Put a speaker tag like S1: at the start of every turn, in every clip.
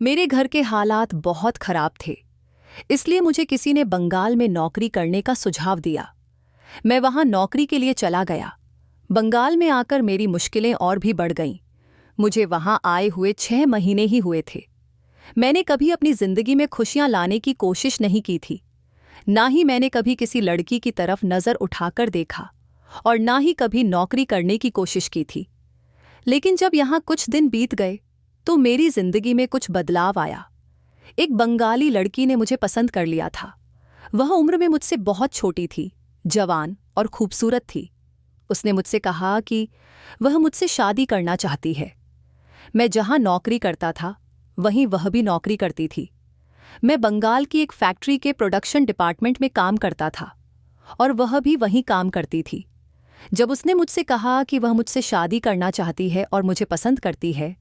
S1: मेरे घर के हालात बहुत खराब थे, इसलिए मुझे किसी ने बंगाल में नौकरी करने का सुझाव दिया। मैं वहां नौकरी के लिए चला गया। बंगाल में आकर मेरी मुश्किलें और भी बढ़ गईं। मुझे वहां आए हुए 6 महीने ही हुए थे। मैंने कभी अपनी जिंदगी में खुशियां लाने की कोशिश नहीं की थी। ना ही मैंने कभी किसी लड़की की तरफ नजर उठाकर देखा और ना ही कभी नौकरी करने की कोशिश की थी। लेकिन जब यहां कुछ दिन बीत गए तो मेरी जिंदगी में कुछ बदलाव आया। एक बंगाली लड़की ने मुझे पसंद कर लिया था। वह उम्र में मुझसे बहुत छोटी थी, जवान और खूबसूरत थी। उसने मुझसे कहा कि वह मुझसे शादी करना चाहती है। मैं जहां नौकरी करता था वहीं वह भी नौकरी करती थी। मैं बंगाल की एक फैक्ट्री के प्रोडक्शन डिपार्टमेंट में काम करता था और वह भी वहीं काम करती थी। जब उसने मुझसे कहा कि वह मुझसे शादी करना चाहती है और मुझे पसंद करती है,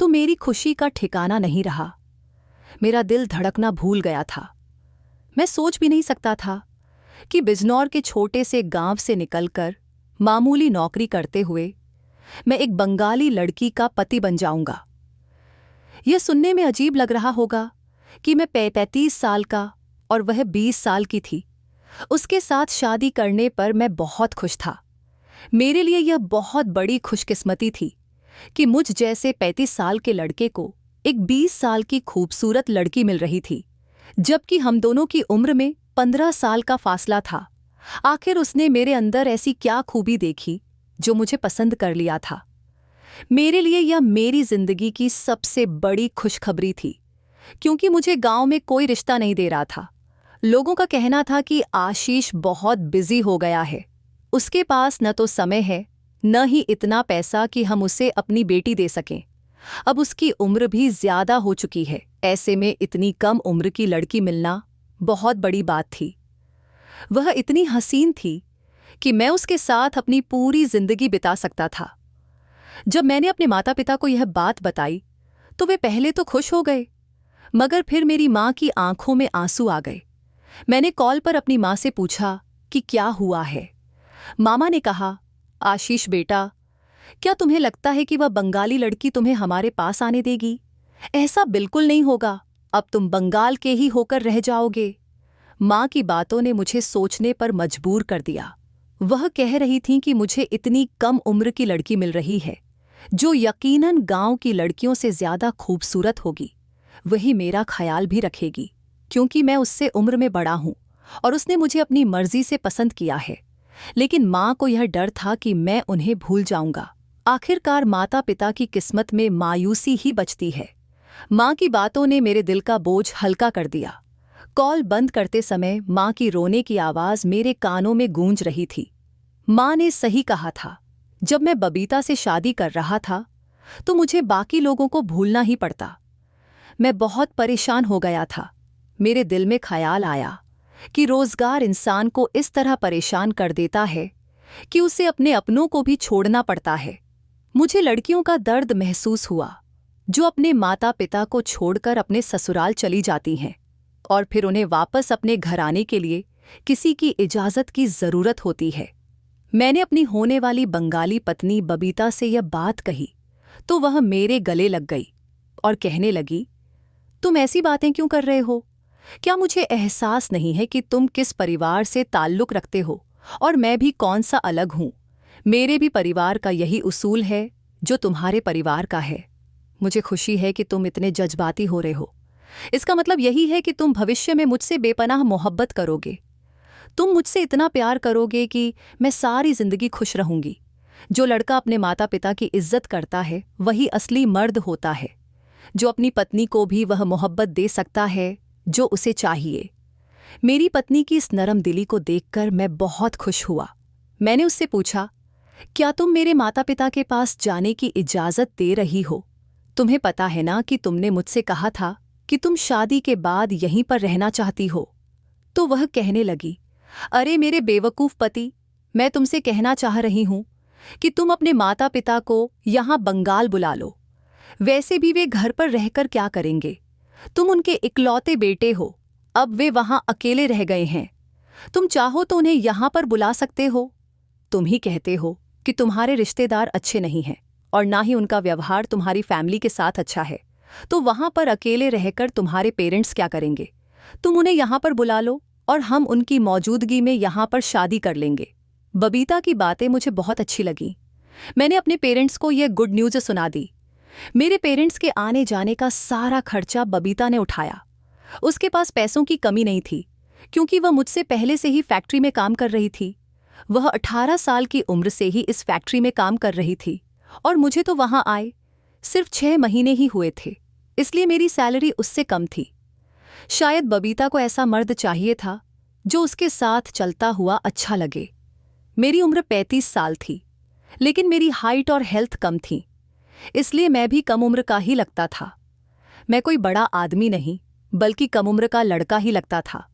S1: तो मेरी खुशी का ठिकाना नहीं रहा। मेरा दिल धड़कना भूल गया था। मैं सोच भी नहीं सकता था कि बिजनौर के छोटे से गांव से निकलकर मामूली नौकरी करते हुए मैं एक बंगाली लड़की का पति बन जाऊंगा। यह सुनने में अजीब लग रहा होगा कि मैं 35 साल का और वह 20 साल की थी। उसके साथ शादी करने पर मैं बहुत खुश था। मेरे लिए यह बहुत बड़ी खुशकिस्मती थी कि मुझ जैसे 35 साल के लड़के को एक 20 साल की खूबसूरत लड़की मिल रही थी, जबकि हम दोनों की उम्र में 15 साल का फासला था। आखिर उसने मेरे अंदर ऐसी क्या खूबी देखी जो मुझे पसंद कर लिया था। मेरे लिए यह मेरी जिंदगी की सबसे बड़ी खुशखबरी थी, क्योंकि मुझे गांव में कोई रिश्ता नहीं दे रहा था। लोगों का कहना था कि आशीष बहुत बिजी हो गया है, उसके पास न तो समय है न ही इतना पैसा कि हम उसे अपनी बेटी दे सकें। अब उसकी उम्र भी ज्यादा हो चुकी है। ऐसे में इतनी कम उम्र की लड़की मिलना बहुत बड़ी बात थी। वह इतनी हसीन थी कि मैं उसके साथ अपनी पूरी जिंदगी बिता सकता था। जब मैंने अपने माता पिता को यह बात बताई तो वे पहले तो खुश हो गए, मगर फिर मेरी माँ की आंखों में आंसू आ गए। मैंने कॉल पर अपनी माँ से पूछा कि क्या हुआ है। मामा ने कहा, आशीष बेटा, क्या तुम्हें लगता है कि वह बंगाली लड़की तुम्हें हमारे पास आने देगी? ऐसा बिल्कुल नहीं होगा। अब तुम बंगाल के ही होकर रह जाओगे। माँ की बातों ने मुझे सोचने पर मजबूर कर दिया। वह कह रही थीं कि मुझे इतनी कम उम्र की लड़की मिल रही है जो यकीनन गांव की लड़कियों से ज्यादा खूबसूरत होगी। वही मेरा ख्याल भी रखेगी, क्योंकि मैं उससे उम्र में बड़ा हूं और उसने मुझे अपनी मर्जी से पसंद किया है। लेकिन माँ को यह डर था कि मैं उन्हें भूल जाऊंगा। आखिरकार माता पिता की किस्मत में मायूसी ही बचती है। माँ की बातों ने मेरे दिल का बोझ हल्का कर दिया। कॉल बंद करते समय माँ की रोने की आवाज़ मेरे कानों में गूंज रही थी। माँ ने सही कहा था। जब मैं बबीता से शादी कर रहा था तो मुझे बाकी लोगों को भूलना ही पड़ता। मैं बहुत परेशान हो गया था। मेरे दिल में ख्याल आया कि रोजगार इंसान को इस तरह परेशान कर देता है कि उसे अपने अपनों को भी छोड़ना पड़ता है। मुझे लड़कियों का दर्द महसूस हुआ जो अपने माता पिता को छोड़कर अपने ससुराल चली जाती हैं और फिर उन्हें वापस अपने घर आने के लिए किसी की इजाज़त की ज़रूरत होती है। मैंने अपनी होने वाली बंगाली पत्नी बबीता से यह बात कही तो वह मेरे गले लग गई और कहने लगी, तुम ऐसी बातें क्यों कर रहे हो? क्या मुझे एहसास नहीं है कि तुम किस परिवार से ताल्लुक़ रखते हो और मैं भी कौन सा अलग हूँ? मेरे भी परिवार का यही उसूल है जो तुम्हारे परिवार का है। मुझे खुशी है कि तुम इतने जज्बाती हो रहे हो। इसका मतलब यही है कि तुम भविष्य में मुझसे बेपनाह मोहब्बत करोगे। तुम मुझसे इतना प्यार करोगे कि मैं सारी जिंदगी खुश रहूंगी। जो लड़का अपने माता पिता की इज्जत करता है वही असली मर्द होता है, जो अपनी पत्नी को भी वह मोहब्बत दे सकता है जो उसे चाहिए। मेरी पत्नी की इस नरम दिली को देखकर मैं बहुत खुश हुआ। मैंने उससे पूछा, क्या तुम मेरे माता पिता के पास जाने की इजाज़त दे रही हो? तुम्हें पता है ना कि तुमने मुझसे कहा था कि तुम शादी के बाद यहीं पर रहना चाहती हो। तो वह कहने लगी, अरे मेरे बेवकूफ़ पति, मैं तुमसे कहना चाह रही हूं कि तुम अपने माता पिता को यहाँ बंगाल बुला लो। वैसे भी वे घर पर रहकर क्या करेंगे? तुम उनके इकलौते बेटे हो। अब वे वहाँ अकेले रह गए हैं। तुम चाहो तो उन्हें यहाँ पर बुला सकते हो। तुम ही कहते हो कि तुम्हारे रिश्तेदार अच्छे नहीं हैं और ना ही उनका व्यवहार तुम्हारी फैमिली के साथ अच्छा है। तो वहां पर अकेले रहकर तुम्हारे पेरेंट्स क्या करेंगे? तुम उन्हें यहाँ पर बुला लो और हम उनकी मौजूदगी में यहाँ पर शादी कर लेंगे। बबीता की बातें मुझे बहुत अच्छी लगीं। मैंने अपने पेरेंट्स को यह गुड न्यूज़ सुना दी। मेरे पेरेंट्स के आने जाने का सारा खर्चा बबीता ने उठाया। उसके पास पैसों की कमी नहीं थी, क्योंकि वह मुझसे पहले से ही फैक्ट्री में काम कर रही थी। वह 18 साल की उम्र से ही इस फैक्ट्री में काम कर रही थी और मुझे तो वहां आए सिर्फ 6 महीने ही हुए थे, इसलिए मेरी सैलरी उससे कम थी। शायद बबीता को ऐसा मर्द चाहिए था जो उसके साथ चलता हुआ अच्छा लगे। मेरी उम्र 35 साल थी, लेकिन मेरी हाइट और हेल्थ कम थी, इसलिए मैं भी कम उम्र का ही लगता था। मैं कोई बड़ा आदमी नहीं, बल्कि कम उम्र का लड़का ही लगता था।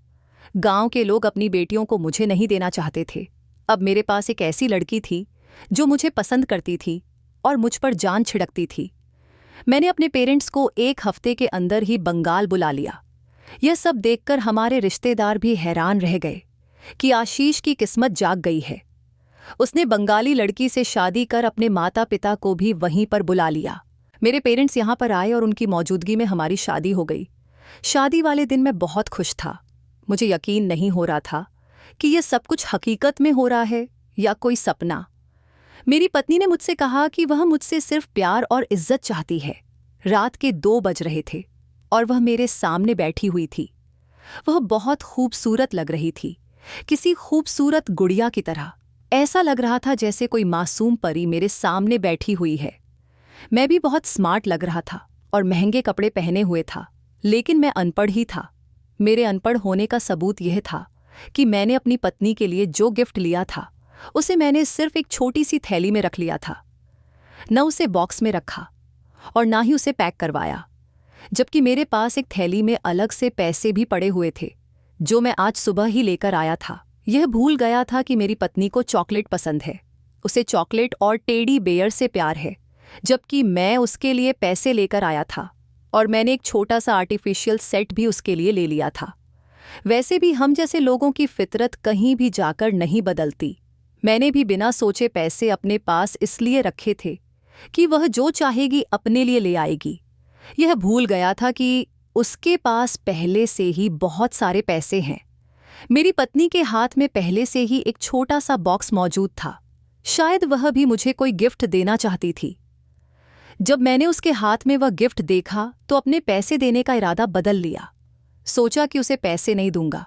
S1: गांव के लोग अपनी बेटियों को मुझे नहीं देना चाहते थे। अब मेरे पास एक ऐसी लड़की थी जो मुझे पसंद करती थी और मुझ पर जान छिड़कती थी। मैंने अपने पेरेंट्स को 1 हफ्ते के अंदर ही बंगाल बुला लिया। यह सब देखकर हमारे रिश्तेदार भी हैरान रह गए कि आशीष की किस्मत जाग गई है। उसने बंगाली लड़की से शादी कर अपने माता पिता को भी वहीं पर बुला लिया। मेरे पेरेंट्स यहाँ पर आए और उनकी मौजूदगी में हमारी शादी हो गई। शादी वाले दिन मैं बहुत खुश था। मुझे यकीन नहीं हो रहा था कि यह सब कुछ हकीकत में हो रहा है या कोई सपना। मेरी पत्नी ने मुझसे कहा कि वह मुझसे सिर्फ प्यार और इज्जत चाहती है। रात के 2 बज रहे थे और वह मेरे सामने बैठी हुई थी। वह बहुत खूबसूरत लग रही थी, किसी खूबसूरत गुड़िया की तरह। ऐसा लग रहा था जैसे कोई मासूम परी मेरे सामने बैठी हुई है। मैं भी बहुत स्मार्ट लग रहा था और महंगे कपड़े पहने हुए था, लेकिन मैं अनपढ़ ही था। मेरे अनपढ़ होने का सबूत यह था कि मैंने अपनी पत्नी के लिए जो गिफ्ट लिया था उसे मैंने सिर्फ एक छोटी सी थैली में रख लिया था। न उसे बॉक्स में रखा और ना ही उसे पैक करवाया, जबकि मेरे पास एक थैली में अलग से पैसे भी पड़े हुए थे जो मैं आज सुबह ही लेकर आया था। यह भूल गया था कि मेरी पत्नी को चॉकलेट पसंद है। उसे चॉकलेट और टेडी बेयर से प्यार है, जबकि मैं उसके लिए पैसे लेकर आया था और मैंने एक छोटा सा आर्टिफिशियल सेट भी उसके लिए ले लिया था। वैसे भी हम जैसे लोगों की फितरत कहीं भी जाकर नहीं बदलती। मैंने भी बिना सोचे पैसे अपने पास इसलिए रखे थे कि वह जो चाहेगी अपने लिए ले आएगी। यह भूल गया था कि उसके पास पहले से ही बहुत सारे पैसे हैं। मेरी पत्नी के हाथ में पहले से ही एक छोटा सा बॉक्स मौजूद था। शायद वह भी मुझे कोई गिफ्ट देना चाहती थी। जब मैंने उसके हाथ में वह गिफ्ट देखा तो अपने पैसे देने का इरादा बदल लिया। सोचा कि उसे पैसे नहीं दूंगा,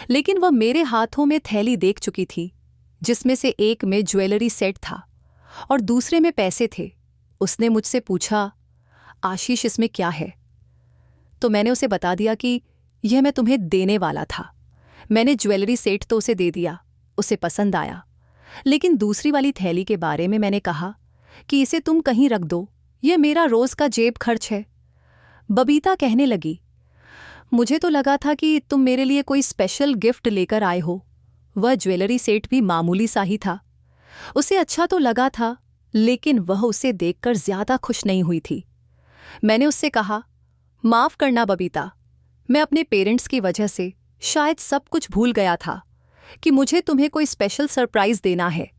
S1: लेकिन वह मेरे हाथों में थैली देख चुकी थी, जिसमें से एक में ज्वेलरी सेट था और दूसरे में पैसे थे। उसने मुझसे पूछा, आशीष इसमें क्या है? तो मैंने उसे बता दिया कि यह मैं तुम्हें देने वाला था। मैंने ज्वेलरी सेट तो उसे दे दिया, उसे पसंद आया, लेकिन दूसरी वाली थैली के बारे में मैंने कहा कि इसे तुम कहीं रख दो, यह मेरा रोज का जेब खर्च है। बबीता कहने लगी, मुझे तो लगा था कि तुम मेरे लिए कोई स्पेशल गिफ्ट लेकर आए हो। वह ज्वेलरी सेट भी मामूली सा ही था। उसे अच्छा तो लगा था, लेकिन वह उसे देखकर ज्यादा खुश नहीं हुई थी। मैंने उससे कहा, माफ करना बबीता, मैं अपने पेरेंट्स की वजह से शायद सब कुछ भूल गया था कि मुझे तुम्हें कोई स्पेशल सरप्राइज देना है,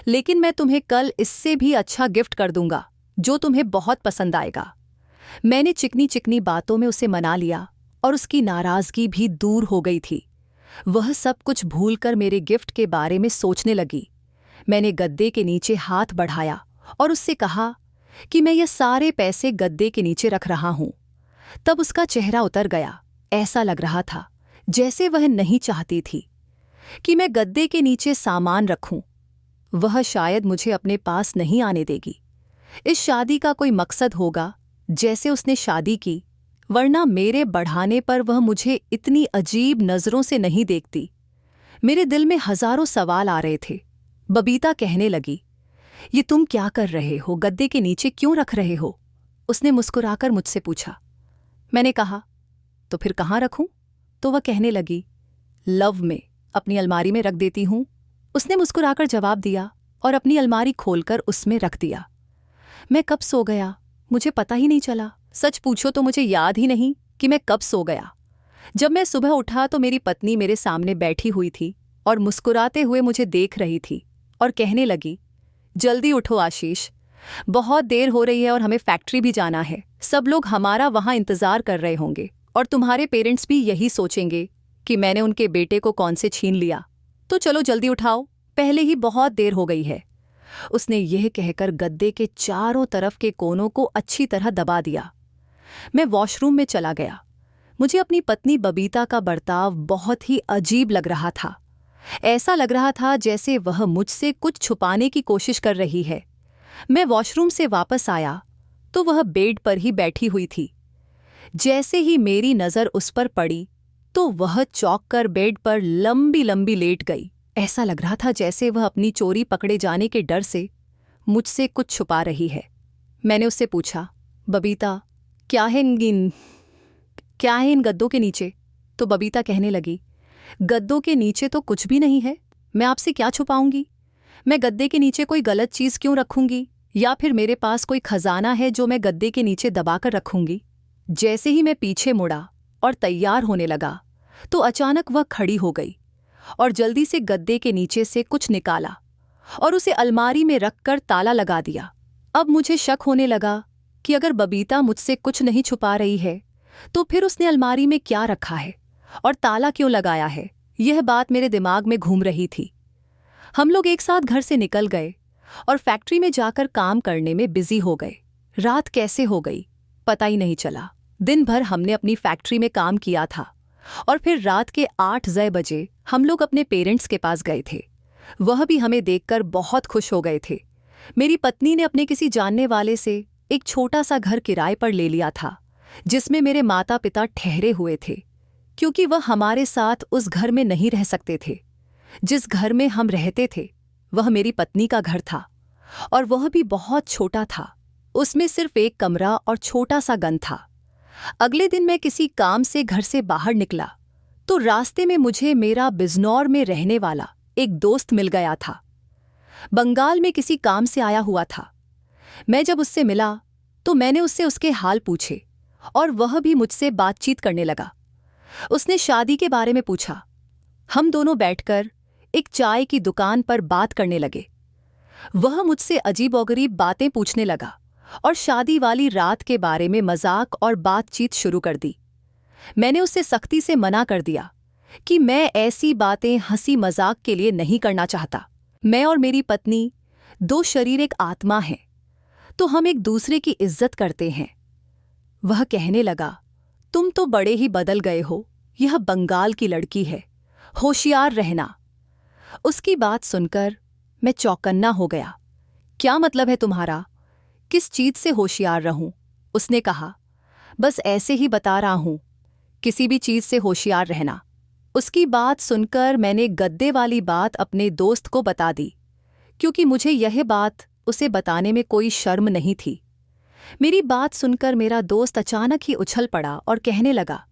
S1: लेकिन मैं तुम्हें कल इससे भी अच्छा गिफ्ट कर दूंगा जो तुम्हें बहुत पसंद आएगा। मैंने चिकनी चिकनी बातों में उसे मना लिया और उसकी नाराजगी भी दूर हो गई थी। वह सब कुछ भूलकर मेरे गिफ्ट के बारे में सोचने लगी। मैंने गद्दे के नीचे हाथ बढ़ाया और उससे कहा कि मैं ये सारे पैसे गद्दे के नीचे रख रहा हूं। तब उसका चेहरा उतर गया। ऐसा लग रहा था जैसे वह नहीं चाहती थी कि मैं गद्दे के नीचे सामान रखूं। वह शायद मुझे अपने पास नहीं आने देगी। इस शादी का कोई मकसद होगा जैसे उसने शादी की, वरना मेरे बढ़ाने पर वह मुझे इतनी अजीब नज़रों से नहीं देखती। मेरे दिल में हजारों सवाल आ रहे थे। बबीता कहने लगी, ये तुम क्या कर रहे हो? गद्दे के नीचे क्यों रख रहे हो? उसने मुस्कुराकर मुझसे पूछा। मैंने कहा, तो फिर कहाँ रखूं? तो वह कहने लगी, लव में, अपनी अलमारी में रख देती हूं। उसने मुस्कुराकर जवाब दिया और अपनी अलमारी खोलकर उसमें रख दिया। मैं कब सो गया मुझे पता ही नहीं चला। सच पूछो तो मुझे याद ही नहीं कि मैं कब सो गया। जब मैं सुबह उठा तो मेरी पत्नी मेरे सामने बैठी हुई थी और मुस्कुराते हुए मुझे देख रही थी और कहने लगी, जल्दी उठो आशीष, बहुत देर हो रही है और हमें फैक्ट्री भी जाना है। सब लोग हमारा वहाँ इंतज़ार कर रहे होंगे और तुम्हारे पेरेंट्स भी यही सोचेंगे कि मैंने उनके बेटे को कौन से छीन लिया। तो चलो जल्दी उठाओ, पहले ही बहुत देर हो गई है। उसने यह कहकर गद्दे के चारों तरफ के कोनों को अच्छी तरह दबा दिया। मैं वॉशरूम में चला गया। मुझे अपनी पत्नी बबीता का बर्ताव बहुत ही अजीब लग रहा था। ऐसा लग रहा था जैसे वह मुझसे कुछ छुपाने की कोशिश कर रही है। मैं वॉशरूम से वापस आया तो वह बेड पर ही बैठी हुई थी। जैसे ही मेरी नज़र उस पर पड़ी तो वह चौंक कर बेड पर लंबी लंबी लेट गई। ऐसा लग रहा था जैसे वह अपनी चोरी पकड़े जाने के डर से मुझसे कुछ छुपा रही है। मैंने उससे पूछा, बबीता, क्या है इन गद्दों के नीचे? तो बबीता कहने लगी, गद्दों के नीचे तो कुछ भी नहीं है। मैं आपसे क्या छुपाऊंगी? मैं गद्दे के नीचे कोई गलत चीज़ क्यों रखूंगी? या फिर मेरे पास कोई खजाना है जो मैं गद्दे के नीचे दबाकर रखूंगी? जैसे ही मैं पीछे मुड़ा और तैयार होने लगा तो अचानक वह खड़ी हो गई और जल्दी से गद्दे के नीचे से कुछ निकाला और उसे अलमारी में रखकर ताला लगा दिया। अब मुझे शक होने लगा कि अगर बबीता मुझसे कुछ नहीं छुपा रही है तो फिर उसने अलमारी में क्या रखा है और ताला क्यों लगाया है। यह बात मेरे दिमाग में घूम रही थी। हम लोग एक साथ घर से निकल गए और फैक्ट्री में जाकर काम करने में बिजी हो गए। रात कैसे हो गई पता ही नहीं चला। दिन भर हमने अपनी फैक्ट्री में काम किया था और फिर रात के 8 बजे हम लोग अपने पेरेंट्स के पास गए थे। वह भी हमें देखकर बहुत खुश हो गए थे। मेरी पत्नी ने अपने किसी जानने वाले से एक छोटा सा घर किराए पर ले लिया था जिसमें मेरे माता पिता ठहरे हुए थे, क्योंकि वह हमारे साथ उस घर में नहीं रह सकते थे। जिस घर में हम रहते थे वह मेरी पत्नी का घर था और वह भी बहुत छोटा था। उसमें सिर्फ एक कमरा और छोटा सा गन था। अगले दिन मैं किसी काम से घर से बाहर निकला तो रास्ते में मुझे मेरा बिजनौर में रहने वाला एक दोस्त मिल गया था। बंगाल में किसी काम से आया हुआ था। मैं जब उससे मिला तो मैंने उससे उसके हाल पूछे और वह भी मुझसे बातचीत करने लगा। उसने शादी के बारे में पूछा। हम दोनों बैठकर एक चाय की दुकान पर बात करने लगे। वह मुझसे अजीबोगरीब बातें पूछने लगा और शादी वाली रात के बारे में मजाक और बातचीत शुरू कर दी। मैंने उससे सख्ती से मना कर दिया कि मैं ऐसी बातें हंसी मजाक के लिए नहीं करना चाहता। मैं और मेरी पत्नी 2 शरीर एक आत्मा हैं, तो हम एक दूसरे की इज्जत करते हैं। वह कहने लगा, तुम तो बड़े ही बदल गए हो, यह बंगाल की लड़की है, होशियार रहना। उसकी बात सुनकर मैं चौकन्ना हो गया। क्या मतलब है तुम्हारा? किस चीज से होशियार रहूं? उसने कहा, बस ऐसे ही बता रहा हूं, किसी भी चीज से होशियार रहना। उसकी बात सुनकर मैंने गद्दे वाली बात अपने दोस्त को बता दी, क्योंकि मुझे यह बात उसे बताने में कोई शर्म नहीं थी। मेरी बात सुनकर मेरा दोस्त अचानक ही उछल पड़ा और कहने लगा,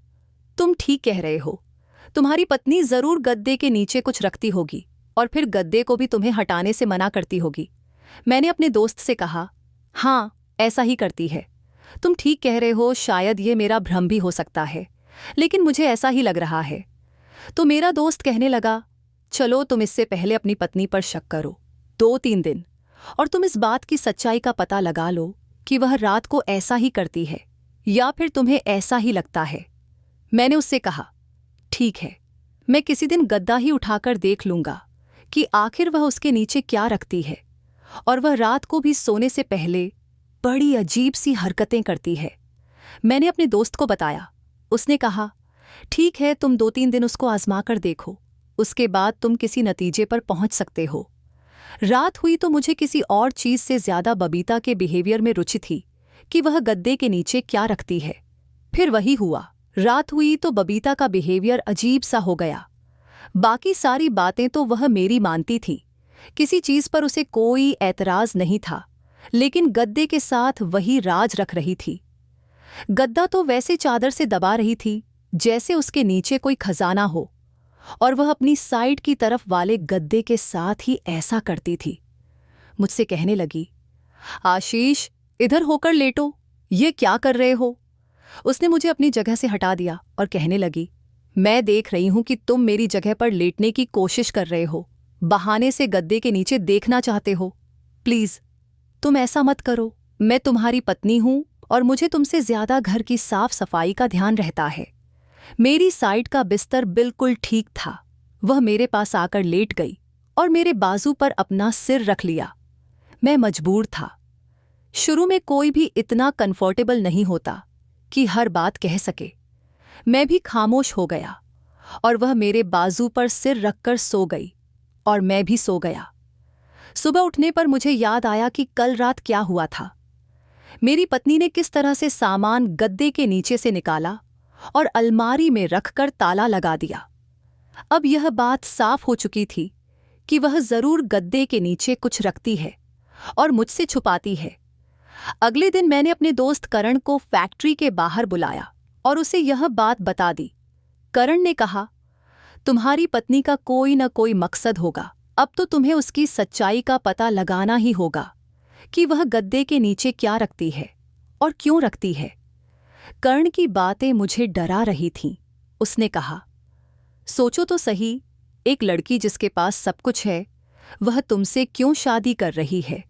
S1: तुम ठीक कह रहे हो, तुम्हारी पत्नी जरूर गद्दे के नीचे कुछ रखती होगी और फिर गद्दे को भी तुम्हें हटाने से मना करती होगी। मैंने अपने दोस्त से कहा, हाँ, ऐसा ही करती है। तुम ठीक कह रहे हो, शायद ये मेरा भ्रम भी हो सकता है, लेकिन मुझे ऐसा ही लग रहा है। तो मेरा दोस्त कहने लगा, चलो तुम इससे पहले अपनी पत्नी पर शक करो 2-3 दिन और तुम इस बात की सच्चाई का पता लगा लो कि वह रात को ऐसा ही करती है या फिर तुम्हें ऐसा ही लगता है। मैंने उससे कहा, ठीक है, मैं किसी दिन गद्दा ही उठाकर देख लूंगा कि आखिर वह उसके नीचे क्या रखती है और वह रात को भी सोने से पहले बड़ी अजीब सी हरकतें करती है। मैंने अपने दोस्त को बताया। उसने कहा, ठीक है, तुम 2-3 दिन उसको आजमा कर देखो, उसके बाद तुम किसी नतीजे पर पहुंच सकते हो। रात हुई तो मुझे किसी और चीज से ज्यादा बबीता के बिहेवियर में रुचि थी कि वह गद्दे के नीचे क्या रखती है। फिर वही हुआ। रात हुई तो बबीता का बिहेवियर अजीब सा हो गया। बाकी सारी बातें तो वह मेरी मानती थी, किसी चीज पर उसे कोई ऐतराज नहीं था, लेकिन गद्दे के साथ वही राज रख रही थी। गद्दा तो वैसे चादर से दबा रही थी जैसे उसके नीचे कोई खजाना हो, और वह अपनी साइड की तरफ वाले गद्दे के साथ ही ऐसा करती थी। मुझसे कहने लगी, आशीष, इधर होकर लेटो, ये क्या कर रहे हो? उसने मुझे अपनी जगह से हटा दिया और कहने लगी, मैं देख रही हूं कि तुम मेरी जगह पर लेटने की कोशिश कर रहे हो, बहाने से गद्दे के नीचे देखना चाहते हो। प्लीज तुम ऐसा मत करो, मैं तुम्हारी पत्नी हूं और मुझे तुमसे ज्यादा घर की साफ सफाई का ध्यान रहता है। मेरी साइड का बिस्तर बिल्कुल ठीक था। वह मेरे पास आकर लेट गई और मेरे बाजू पर अपना सिर रख लिया। मैं मजबूर था। शुरू में कोई भी इतना कंफर्टेबल नहीं होता कि हर बात कह सके। मैं भी खामोश हो गया और वह मेरे बाजू पर सिर रखकर सो गई और मैं भी सो गया। सुबह उठने पर मुझे याद आया कि कल रात क्या हुआ था। मेरी पत्नी ने किस तरह से सामान गद्दे के नीचे से निकाला और अलमारी में रखकर ताला लगा दिया। अब यह बात साफ हो चुकी थी कि वह जरूर गद्दे के नीचे कुछ रखती है और मुझसे छुपाती है। अगले दिन मैंने अपने दोस्त करण को फैक्ट्री के बाहर बुलाया और उसे यह बात बता दी। करण ने कहा, तुम्हारी पत्नी का कोई न कोई मकसद होगा। अब तो तुम्हें उसकी सच्चाई का पता लगाना ही होगा कि वह गद्दे के नीचे क्या रखती है और क्यों रखती है। कर्ण की बातें मुझे डरा रही थीं। उसने कहा, सोचो तो सही, एक लड़की जिसके पास सब कुछ है, वह तुमसे क्यों शादी कर रही है?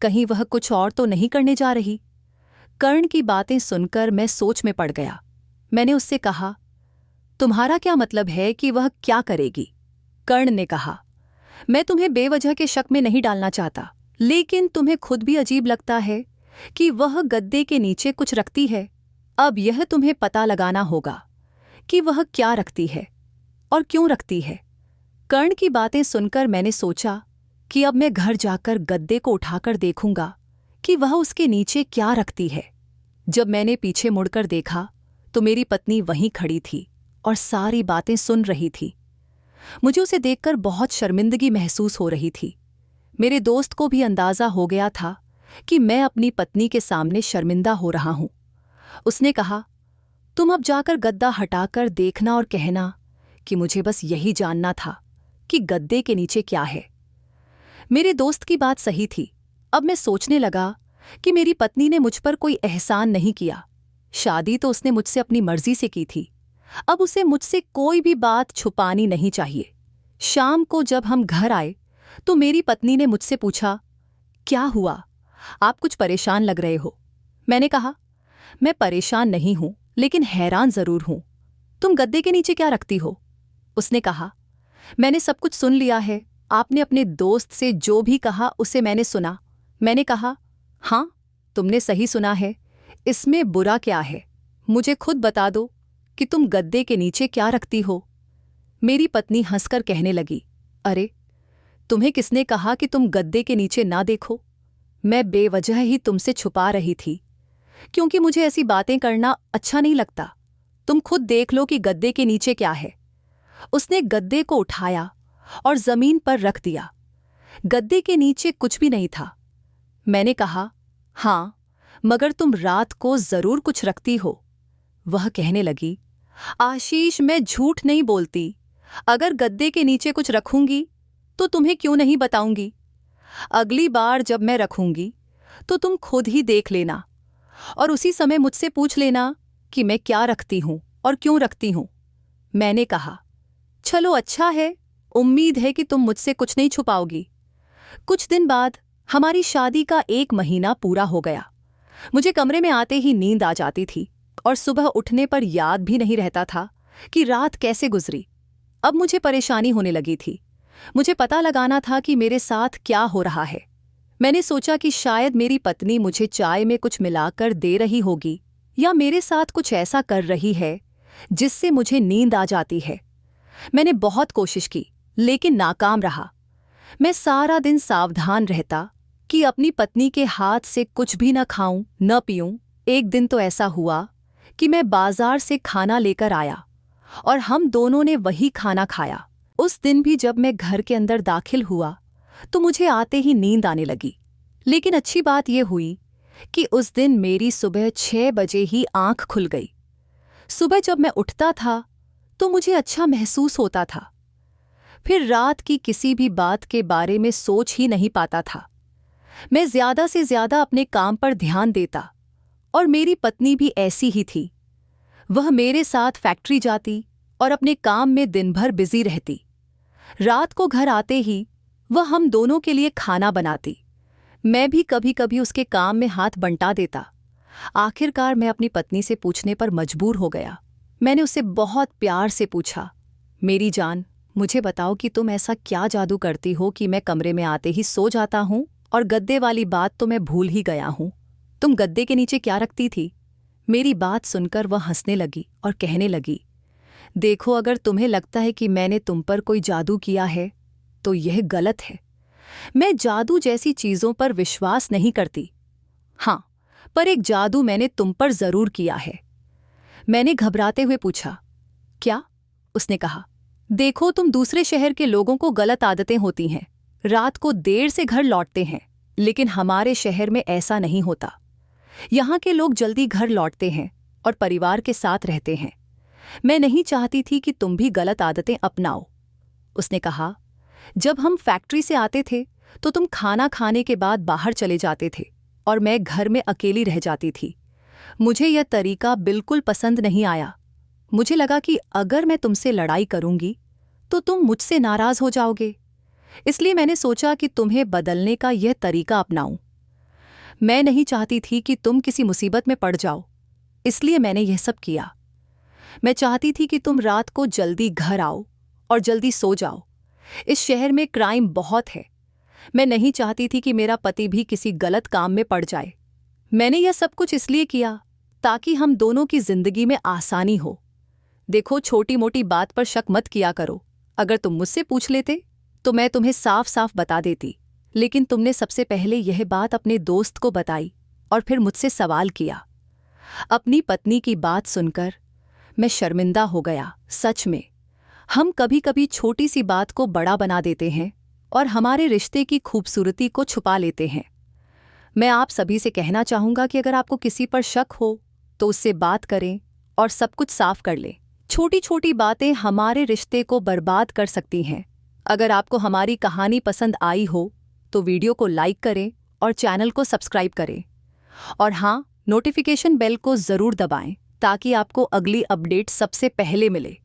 S1: कहीं वह कुछ और तो नहीं करने जा रही? कर्ण की बातें सुनकर मैं सोच में पड़ गया। मैंने उससे कहा, तुम्हारा क्या मतलब है कि वह क्या करेगी? कर्ण ने कहा, मैं तुम्हें बेवजह के शक में नहीं डालना चाहता, लेकिन तुम्हें खुद भी अजीब लगता है कि वह गद्दे के नीचे कुछ रखती है। अब यह तुम्हें पता लगाना होगा कि वह क्या रखती है और क्यों रखती है। कर्ण की बातें सुनकर मैंने सोचा कि अब मैं घर जाकर गद्दे को उठाकर देखूंगा कि वह उसके नीचे क्या रखती है। जब मैंने पीछे मुड़कर देखा तो मेरी पत्नी वहीं खड़ी थी और सारी बातें सुन रही थी। मुझे उसे देखकर बहुत शर्मिंदगी महसूस हो रही थी। मेरे दोस्त को भी अंदाजा हो गया था कि मैं अपनी पत्नी के सामने शर्मिंदा हो रहा हूं। उसने कहा, तुम अब जाकर गद्दा हटाकर देखना और कहना कि मुझे बस यही जानना था कि गद्दे के नीचे क्या है। मेरे दोस्त की बात सही थी। अब मैं सोचने लगा कि मेरी पत्नी ने मुझ पर कोई एहसान नहीं किया। शादी तो उसने मुझसे अपनी मर्जी से की थी। अब उसे मुझसे कोई भी बात छुपानी नहीं चाहिए। शाम को जब हम घर आए तो मेरी पत्नी ने मुझसे पूछा, क्या हुआ? आप कुछ परेशान लग रहे हो। मैंने कहा, मैं परेशान नहीं हूं, लेकिन हैरान जरूर हूं। तुम गद्दे के नीचे क्या रखती हो? उसने कहा, मैंने सब कुछ सुन लिया है। आपने अपने दोस्त से जो भी कहा उसे मैंने सुना। मैंने कहा, हाँ, तुमने सही सुना है। इसमें बुरा क्या है? मुझे खुद बता दो कि तुम गद्दे के नीचे क्या रखती हो। मेरी पत्नी हंसकर कहने लगी, अरे, तुम्हें किसने कहा कि तुम गद्दे के नीचे ना देखो? मैं बेवजह ही तुमसे छुपा रही थी, क्योंकि मुझे ऐसी बातें करना अच्छा नहीं लगता। तुम खुद देख लो कि गद्दे के नीचे क्या है। उसने गद्दे को उठाया और जमीन पर रख दिया। गद्दे के नीचे कुछ भी नहीं था। मैंने कहा, हाँ, मगर तुम रात को जरूर कुछ रखती हो। वह कहने लगी, आशीष, मैं झूठ नहीं बोलती। अगर गद्दे के नीचे कुछ रखूंगी तो तुम्हें क्यों नहीं बताऊंगी। अगली बार जब मैं रखूंगी तो तुम खुद ही देख लेना और उसी समय मुझसे पूछ लेना कि मैं क्या रखती हूं और क्यों रखती हूं। मैंने कहा, चलो अच्छा है, उम्मीद है कि तुम मुझसे कुछ नहीं छुपाओगी। कुछ दिन बाद हमारी शादी का 1 महीना पूरा हो गया। मुझे कमरे में आते ही नींद आ जाती थी और सुबह उठने पर याद भी नहीं रहता था कि रात कैसे गुजरी। अब मुझे परेशानी होने लगी थी। मुझे पता लगाना था कि मेरे साथ क्या हो रहा है। मैंने सोचा कि शायद मेरी पत्नी मुझे चाय में कुछ मिलाकर दे रही होगी या मेरे साथ कुछ ऐसा कर रही है जिससे मुझे नींद आ जाती है। मैंने बहुत कोशिश की, लेकिन नाकाम रहा। मैं सारा दिन सावधान रहता कि अपनी पत्नी के हाथ से कुछ भी न खाऊं न पीऊं। एक दिन तो ऐसा हुआ कि मैं बाजार से खाना लेकर आया और हम दोनों ने वही खाना खाया। उस दिन भी जब मैं घर के अंदर दाखिल हुआ तो मुझे आते ही नींद आने लगी। लेकिन अच्छी बात यह हुई कि उस दिन मेरी सुबह 6 बजे ही आंख खुल गई। सुबह जब मैं उठता था तो मुझे अच्छा महसूस होता था। फिर रात की किसी भी बात के बारे में सोच ही नहीं पाता था। मैं ज्यादा से ज्यादा अपने काम पर ध्यान देता और मेरी पत्नी भी ऐसी ही थी। वह मेरे साथ फैक्ट्री जाती और अपने काम में दिन भर बिजी रहती। रात को घर आते ही वह हम दोनों के लिए खाना बनाती। मैं भी कभी कभी उसके काम में हाथ बंटा देता। आखिरकार मैं अपनी पत्नी से पूछने पर मजबूर हो गया। मैंने उससे बहुत प्यार से पूछा, मेरी जान, मुझे बताओ कि तुम ऐसा क्या जादू करती हो कि मैं कमरे में आते ही सो जाता हूँ, और गद्दे वाली बात तो मैं भूल ही गया हूँ। तुम गद्दे के नीचे क्या रखती थी? मेरी बात सुनकर वह हंसने लगी और कहने लगी, देखो, अगर तुम्हें लगता है कि मैंने तुम पर कोई जादू किया है तो यह गलत है। मैं जादू जैसी चीजों पर विश्वास नहीं करती। हाँ, पर एक जादू मैंने तुम पर जरूर किया है। मैंने घबराते हुए पूछा, क्या? उसने कहा, देखो, तुम दूसरे शहर के लोगों को गलत आदतें होती हैं, रात को देर से घर लौटते हैं, लेकिन हमारे शहर में ऐसा नहीं होता। यहाँ के लोग जल्दी घर लौटते हैं और परिवार के साथ रहते हैं। मैं नहीं चाहती थी कि तुम भी गलत आदतें अपनाओ। उसने कहा, जब हम फैक्ट्री से आते थे तो तुम खाना खाने के बाद बाहर चले जाते थे और मैं घर में अकेली रह जाती थी। मुझे यह तरीका बिल्कुल पसंद नहीं आया। मुझे लगा कि अगर मैं तुमसे लड़ाई करूंगी तो तुम मुझसे नाराज हो जाओगे, इसलिए मैंने सोचा कि तुम्हें बदलने का यह तरीका अपनाऊं। मैं नहीं चाहती थी कि तुम किसी मुसीबत में पड़ जाओ, इसलिए मैंने यह सब किया। मैं चाहती थी कि तुम रात को जल्दी घर आओ और जल्दी सो जाओ। इस शहर में क्राइम बहुत है। मैं नहीं चाहती थी कि मेरा पति भी किसी गलत काम में पड़ जाए। मैंने यह सब कुछ इसलिए किया ताकि हम दोनों की जिंदगी में आसानी हो। देखो, छोटी मोटी बात पर शक मत किया करो। अगर तुम मुझसे पूछ लेते तो मैं तुम्हें साफ साफ बता देती, लेकिन तुमने सबसे पहले यह बात अपने दोस्त को बताई और फिर मुझसे सवाल किया। अपनी पत्नी की बात सुनकर मैं शर्मिंदा हो गया। सच में, हम कभी कभी छोटी सी बात को बड़ा बना देते हैं और हमारे रिश्ते की खूबसूरती को छुपा लेते हैं। मैं आप सभी से कहना चाहूँगा कि अगर आपको किसी पर शक हो तो उससे बात करें और सब कुछ साफ कर लें। छोटी छोटी बातें हमारे रिश्ते को बर्बाद कर सकती हैं। अगर आपको हमारी कहानी पसंद आई हो तो वीडियो को लाइक करें और चैनल को सब्सक्राइब करें। और हाँ, नोटिफिकेशन बेल को ज़रूर दबाएं ताकि आपको अगली अपडेट सबसे पहले मिले।